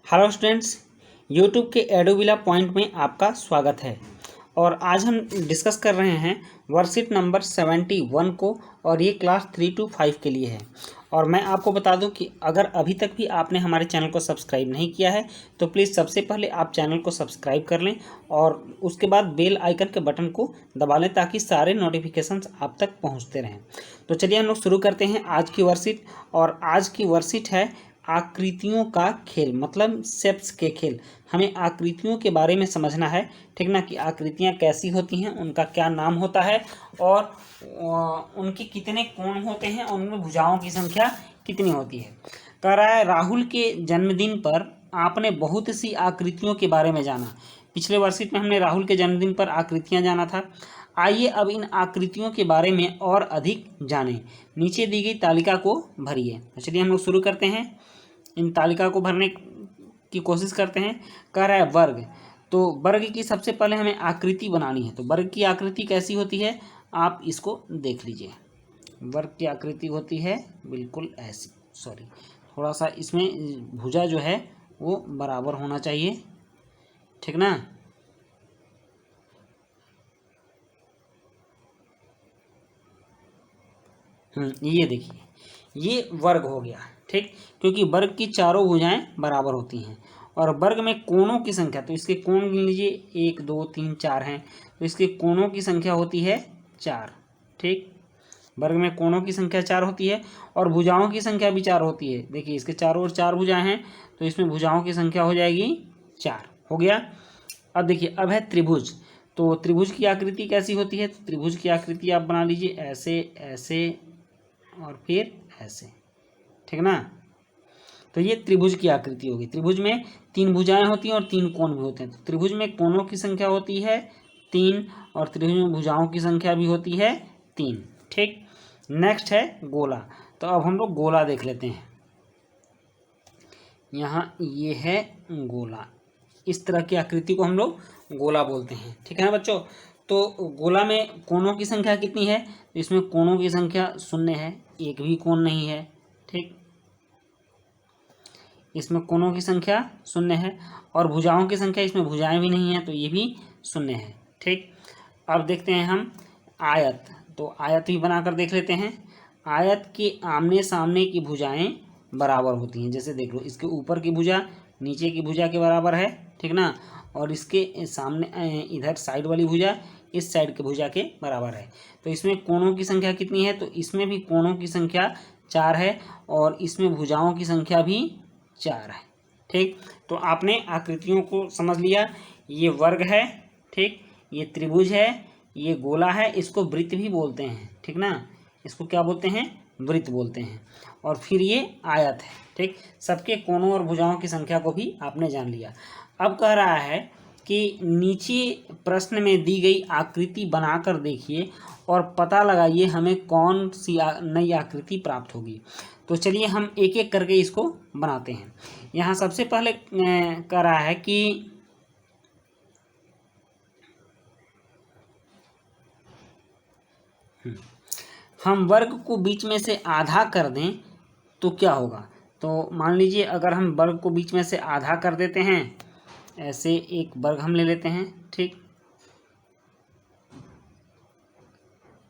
Hello students, YouTube के एडोबिला point में आपका स्वागत है। और आज हम डिस्कस कर रहे हैं वर्कशीट नंबर 71 को, और ये क्लास 3 to 5 के लिए है। और मैं आपको बता दूं कि अगर अभी तक भी आपने हमारे चैनल को सब्सक्राइब नहीं किया है तो प्लीज़ सबसे पहले आप चैनल को सब्सक्राइब कर लें और उसके बाद बेल आइकन के बटन को दबा लें ताकि सारे नोटिफिकेशंस आप तक पहुंचते रहें। तो चलिए हम लोग शुरू करते हैं आज की वर्कशीट। और आज की वर्कशीट है आकृतियों का खेल, मतलब शेप्स के खेल। हमें आकृतियों के बारे में समझना है, ठीक ना, कि आकृतियाँ कैसी होती हैं, उनका क्या नाम होता है और उनके कितने कोण होते हैं और उनमें भुजाओं की संख्या कितनी होती है। कह रहा है राहुल के जन्मदिन पर आपने बहुत सी आकृतियों के बारे में जाना। पिछले वर्षीट में हमने राहुल के जन्मदिन पर आकृतियाँ जाना था। आइए अब इन आकृतियों के बारे में और अधिक जानें। नीचे दी गई तालिका को भरिए। तो चलिए हम लोग शुरू करते हैं, इन तालिका को भरने की कोशिश करते हैं। कह रहा है वर्ग, तो वर्ग की सबसे पहले हमें आकृति बनानी है। तो वर्ग की आकृति कैसी होती है आप इसको देख लीजिए। वर्ग की आकृति होती है बिल्कुल ऐसी, सॉरी थोड़ा सा इसमें भुजा जो है वो बराबर होना चाहिए, ठीक ना। ये देखिए, ये वर्ग हो गया, ठीक, क्योंकि वर्ग की चारों भुजाएं बराबर होती हैं। और वर्ग में कोणों की संख्या, तो इसके कोण गिन लीजिए, 1 2 3 4 हैं, तो इसके कोणों की संख्या होती है 4, ठीक। वर्ग में कोणों की संख्या 4 होती है और भुजाओं की संख्या भी 4 होती है। देखिए इसके चारों ओर 4 भुजाएं हैं, तो इसमें भुजाओं की संख्या हो जाएगी 4, हो गया। अब देखिए, अब है त्रिभुज। तो त्रिभुज की आकृति कैसी होती है, तो त्रिभुज की आकृति आप बना लीजिए ऐसे ऐसे और फिर ऐसे, ठीक ना। तो ये त्रिभुज की आकृति होगी। त्रिभुज में 3 भुजाएं होती हैं और 3 कोण भी होते हैं। तो त्रिभुज में कोणों की संख्या होती है 3 और त्रिभुज में भुजाओं की संख्या भी होती है 3, ठीक। नेक्स्ट है गोला। तो अब हम लोग गोला देख लेते हैं। यहाँ ये है गोला, इस तरह की आकृति को हम लोग गोला बोलते हैं, ठीक है ना बच्चों। तो गोला में कोणों की संख्या कितनी है, तो इसमें कोणों की संख्या 0 है, एक भी कोण नहीं है, ठीक। इसमें कोणों की संख्या 0 है और भुजाओं की संख्या, इसमें भुजाएं भी नहीं है, तो ये भी 0 है, ठीक। अब देखते हैं हम आयत। तो आयत भी बनाकर देख लेते हैं। आयत के आमने सामने की भुजाएं बराबर होती हैं। जैसे देख लो, इसके ऊपर की भुजा नीचे की भुजा के बराबर है, ठीक ना, और इसके सामने इधर साइड वाली भुजा इस साइड की भुजा के बराबर है। तो इसमें कोणों की संख्या कितनी है, तो इसमें भी कोणों की संख्या 4 है और इसमें भुजाओं की संख्या भी 4 है, ठीक। तो आपने आकृतियों को समझ लिया। ये वर्ग है, ठीक, ये त्रिभुज है, ये गोला है, इसको वृत्त भी बोलते हैं, ठीक ना, इसको क्या बोलते हैं, वृत्त बोलते हैं। और फिर ये आयत है, ठीक। सबके कोणों और भुजाओं की संख्या को भी आपने जान लिया। अब कह रहा है कि नीचे प्रश्न में दी गई आकृति बनाकर देखिए और पता लगाइए हमें कौन सी नई आकृति प्राप्त होगी। तो चलिए हम एक एक करके इसको बनाते हैं। यहाँ सबसे पहले कह रहा है कि हम वर्ग को बीच में से आधा कर दें तो क्या होगा। तो मान लीजिए अगर हम वर्ग को बीच में से आधा कर देते हैं, ऐसे एक वर्ग हम ले लेते हैं, ठीक,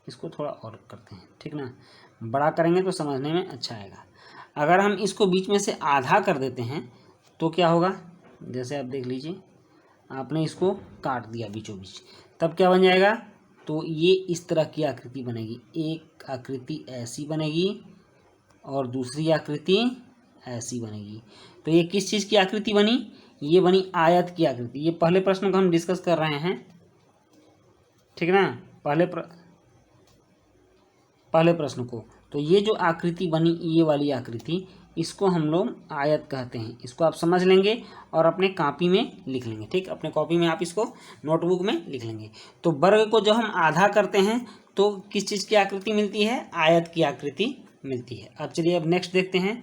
इसको थोड़ा और करते हैं, ठीक ना, बड़ा करेंगे तो समझने में अच्छा आएगा। अगर हम इसको बीच में से आधा कर देते हैं तो क्या होगा, जैसे आप देख लीजिए, आपने इसको काट दिया बीचों बीच, तब क्या बन जाएगा, तो ये इस तरह की आकृति बनेगी। एक आकृति ऐसी बनेगी और दूसरी आकृति ऐसी बनेगी। तो ये किस चीज़ की आकृति बनी, ये बनी आयत की आकृति। ये पहले प्रश्न को हम डिस्कस कर रहे हैं, ठीक ना, पहले प्रश्न को। तो ये जो आकृति बनी, ये वाली आकृति, इसको हम लोग आयत कहते हैं। इसको आप समझ लेंगे और अपने कॉपी में लिख लेंगे, ठीक, अपने कॉपी में आप इसको नोटबुक में लिख लेंगे। तो वर्ग को जब हम आधा करते हैं तो किस चीज़ की आकृति मिलती है, आयत की आकृति मिलती है। अब चलिए अब नेक्स्ट देखते हैं,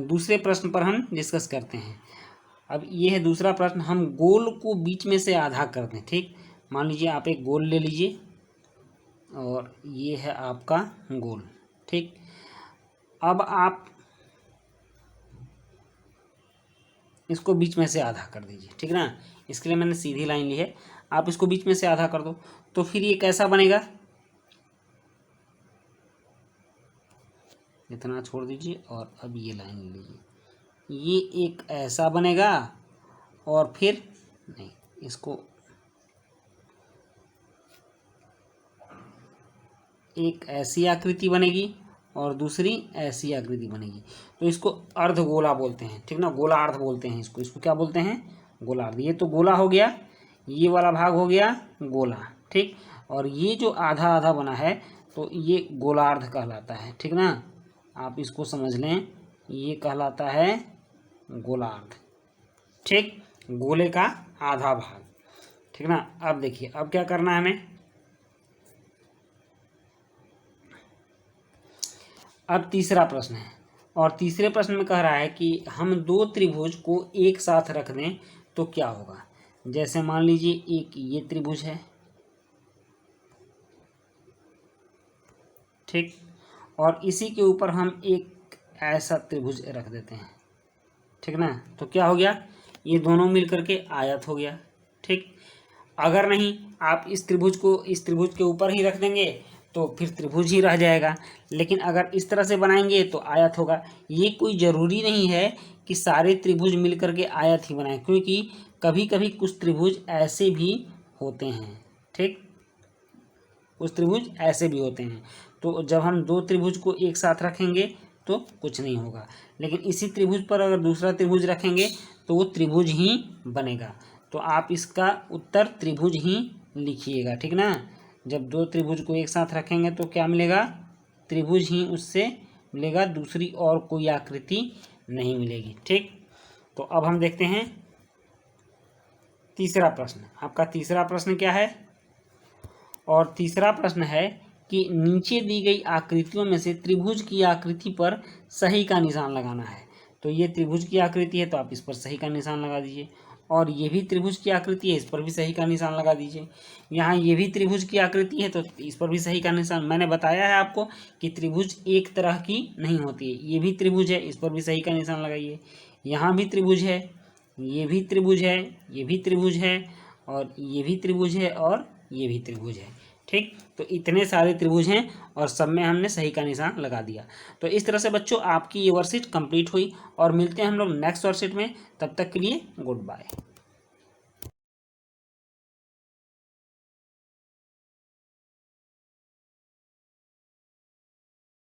दूसरे प्रश्न पर हम डिस्कस करते हैं। अब ये है दूसरा प्रश्न, हम गोल को बीच में से आधा कर दें, ठीक। मान लीजिए आप एक गोल ले लीजिए और ये है आपका गोल, ठीक। अब आप इसको बीच में से आधा कर दीजिए, ठीक ना। इसके लिए मैंने सीधी लाइन ली है, आप इसको बीच में से आधा कर दो तो फिर ये कैसा बनेगा, इतना छोड़ दीजिए और अब ये लाइन लीजिए, ये एक ऐसा बनेगा और फिर नहीं, इसको एक ऐसी आकृति बनेगी और दूसरी ऐसी आकृति बनेगी, तो इसको अर्धगोला बोलते हैं, ठीक ना, गोलार्ध बोलते हैं इसको क्या बोलते हैं, गोलार्ध। ये तो गोला हो गया, ये वाला भाग हो गया गोला, ठीक, और ये जो आधा आधा बना है तो ये गोलार्ध कहलाता है, ठीक ना, आप इसको समझ लें, ये कहलाता है गोलार्ध, ठीक, गोले का आधा भाग, ठीक ना। अब देखिए अब क्या करना है हमें, अब तीसरा प्रश्न है और तीसरे प्रश्न में कह रहा है कि हम दो त्रिभुज को एक साथ रख दें तो क्या होगा। जैसे मान लीजिए एक ये त्रिभुज है, ठीक, और इसी के ऊपर हम एक ऐसा त्रिभुज रख देते हैं, ठीक ना, तो क्या हो गया, ये दोनों मिल करके आयत हो गया, ठीक। अगर नहीं आप इस त्रिभुज को इस त्रिभुज के ऊपर ही रख देंगे तो फिर त्रिभुज ही रह जाएगा, लेकिन अगर इस तरह से बनाएंगे तो आयत होगा। ये कोई ज़रूरी नहीं है कि सारे त्रिभुज मिल करके आयत ही बनाएं, क्योंकि कभी कभी कुछ त्रिभुज ऐसे भी होते हैं, ठीक, कुछ त्रिभुज ऐसे भी होते हैं, तो जब हम दो त्रिभुज को एक साथ रखेंगे तो कुछ नहीं होगा, लेकिन इसी त्रिभुज पर अगर दूसरा त्रिभुज रखेंगे तो वो त्रिभुज ही बनेगा। तो आप इसका उत्तर त्रिभुज ही लिखिएगा, ठीक ना। जब दो त्रिभुज को एक साथ रखेंगे तो क्या मिलेगा, त्रिभुज ही उससे मिलेगा, दूसरी और कोई आकृति नहीं मिलेगी, ठीक। तो अब हम देखते हैं तीसरा प्रश्न। आपका तीसरा प्रश्न क्या है, और तीसरा प्रश्न है कि नीचे दी गई आकृतियों में से त्रिभुज की आकृति पर सही का निशान लगाना है। तो ये त्रिभुज की आकृति है तो आप इस पर सही का निशान लगा दीजिए, और ये भी त्रिभुज की आकृति है, इस पर भी सही का निशान लगा दीजिए। यहाँ ये भी त्रिभुज की आकृति है तो इस पर भी सही का निशान। मैंने बताया है आपको कि त्रिभुज एक तरह की नहीं होती है, ये भी त्रिभुज है, इस पर भी सही का निशान लगाइए। यहाँ भी त्रिभुज है, ये भी त्रिभुज है, ये भी त्रिभुज है, और ये भी त्रिभुज है, और ये भी त्रिभुज है, ठीक। तो इतने सारे त्रिभुज हैं और सब में हमने सही का निशान लगा दिया। तो इस तरह से बच्चों आपकी ये वर्कशीट कंप्लीट हुई, और मिलते हैं हम लोग नेक्स्ट वर्कशीट में। तब तक के लिए गुड बाय।